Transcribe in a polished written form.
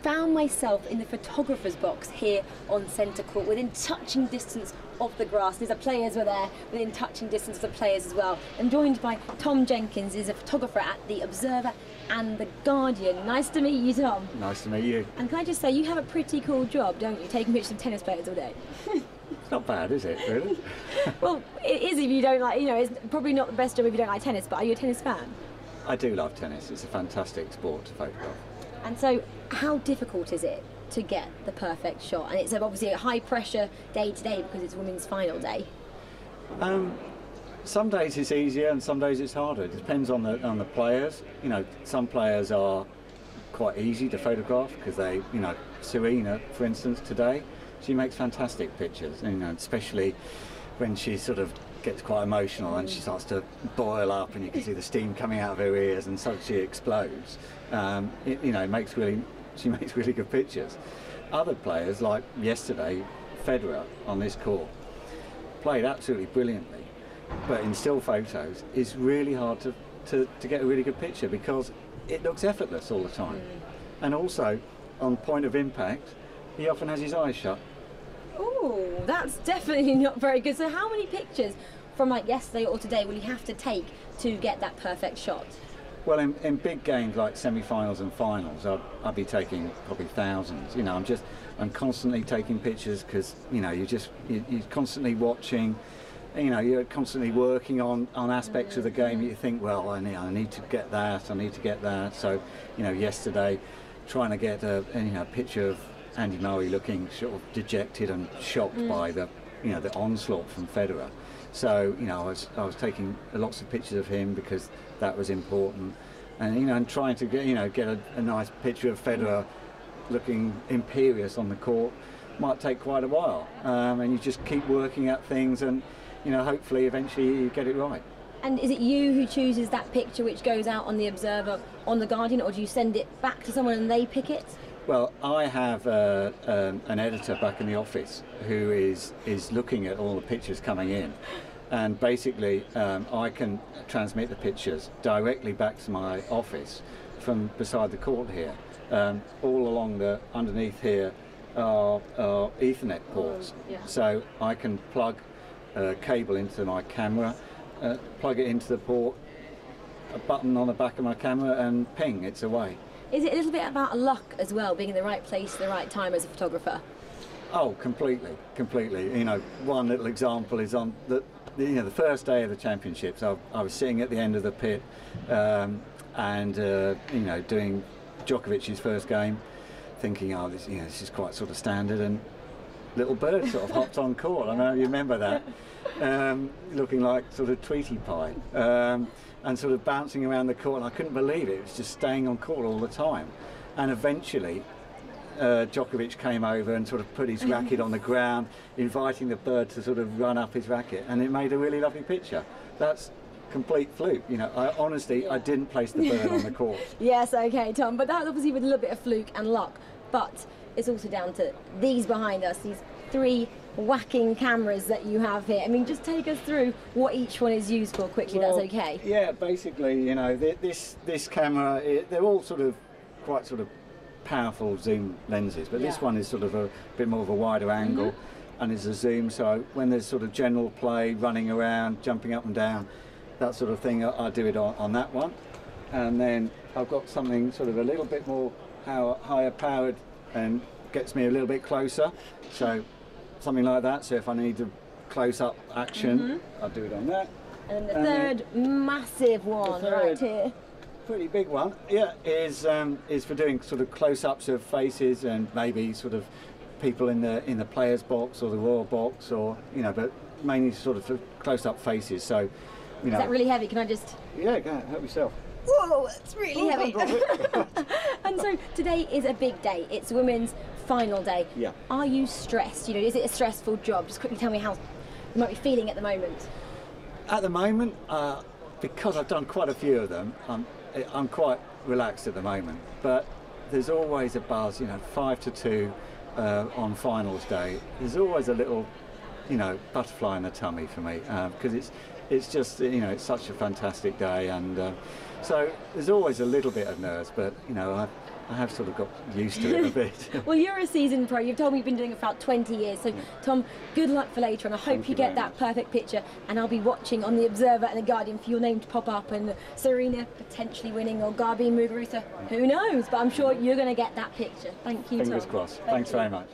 found myself in the photographer's box here on centre court, within touching distance of the grass. The players were there, within touching distance of the players as well. I'm joined by Tom Jenkins, who's a photographer at the Observer and the Guardian. Nice to meet you, Tom. Nice to meet you. And can I just say, you have a pretty cool job, don't you? Taking pictures of tennis players all day. It's not bad, is it, really? Well, it is if you don't like, you know, it's probably not the best job if you don't like tennis, but are you a tennis fan? I do love tennis. It's a fantastic sport to photograph. And so, how difficult is it to get the perfect shot? And it's obviously a high pressure day to day because it's women's final day. Some days it's easier and some days it's harder. It depends on the players. You know, some players are quite easy to photograph because they, you know, Serena, for instance, today, she makes fantastic pictures. You know, especially when she sort of gets quite emotional and she starts to boil up and you can see the steam coming out of her ears and suddenly she explodes. You know, she makes really good pictures. Other players, like yesterday, Federer on this court, played absolutely brilliantly, but in still photos it's really hard to get a really good picture because it looks effortless all the time. And also, on point of impact, he often has his eyes shut. Oh, that's definitely not very good. So how many pictures from like yesterday or today will you have to take to get that perfect shot? Well, in big games like semi-finals and finals, I'll be taking probably thousands. You know, I'm constantly taking pictures because, you know, you're constantly watching. You know, you're constantly working on aspects of the game. You think, well, I need to get that. I need to get that. So, you know, yesterday, trying to get a picture of Andy Murray looking sort of dejected and shocked by the onslaught from Federer. So, you know, I was taking lots of pictures of him because that was important, and you know, and trying to get a nice picture of Federer looking imperious on the court might take quite a while, and you just keep working at things, and you know, hopefully eventually you get it right. And is it you who chooses that picture which goes out on the Observer, on the Guardian, or do you send it back to someone and they pick it? Well, I have an editor back in the office who is looking at all the pictures coming in, and basically I can transmit the pictures directly back to my office from beside the court here. All along underneath here are Ethernet ports, so I can plug a cable into my camera, plug it into the port, a button on the back of my camera, and ping, it's away. Is it a little bit about luck as well, being in the right place at the right time as a photographer? Oh, completely. You know, one little example is on the first day of the championships. I was sitting at the end of the pit, and you know, doing Djokovic's first game, thinking, oh, this is quite sort of standard, and little bird sort of hopped on court. I know you remember that, looking like sort of Tweety Pie. And sort of bouncing around the court, and I couldn't believe it. It was just staying on court all the time. And eventually, Djokovic came over and sort of put his racket on the ground, inviting the bird to sort of run up his racket, and it made a really lovely picture. That's complete fluke. You know, I didn't place the bird on the court. Yes, okay, Tom, but that's obviously with a little bit of fluke and luck. But it's also down to these behind us, these three whacking cameras that you have here. I mean, just take us through what each one is used for quickly. Well, that's okay. Yeah, basically, you know, this camera, they're all quite powerful zoom lenses, but this one is sort of a bit more of a wider angle, and is a zoom. So when there's sort of general play, running around, jumping up and down, that sort of thing, I do it on that one. And then I've got something sort of a little bit more higher powered and gets me a little bit closer. So something like that. So if I need a close-up action, I'll do it on that. And the third massive one right here. Pretty big one, yeah, is for doing sort of close-ups of faces and maybe sort of people in the players' box or the royal box, or you know, but mainly sort of for close-up faces. So, you know. Is that really heavy? Can I just? Yeah, go ahead, help yourself. Whoa, it's really heavy. And so today is a big day. It's women's final day. Yeah. Are you stressed? You know, is it a stressful job? Just quickly tell me how you might be feeling at the moment. At the moment, because I've done quite a few of them, I'm quite relaxed at the moment. But there's always a buzz. You know, 5 to 2 on finals day. There's always a little, you know, butterfly in the tummy for me because it's just, you know, it's such a fantastic day, and so there's always a little bit of nerves, but you know, I have sort of got used to it a bit. Well, you're a seasoned pro. You've told me you've been doing it for about 20 years. So, Tom, good luck for later, and I hope you get that perfect picture. And I'll be watching on the Observer and the Guardian for your name to pop up, and Serena potentially winning, or Garbiñe Muguruza. Who knows? But I'm sure you're going to get that picture. Thank you, Tom. Fingers crossed. Thanks very much.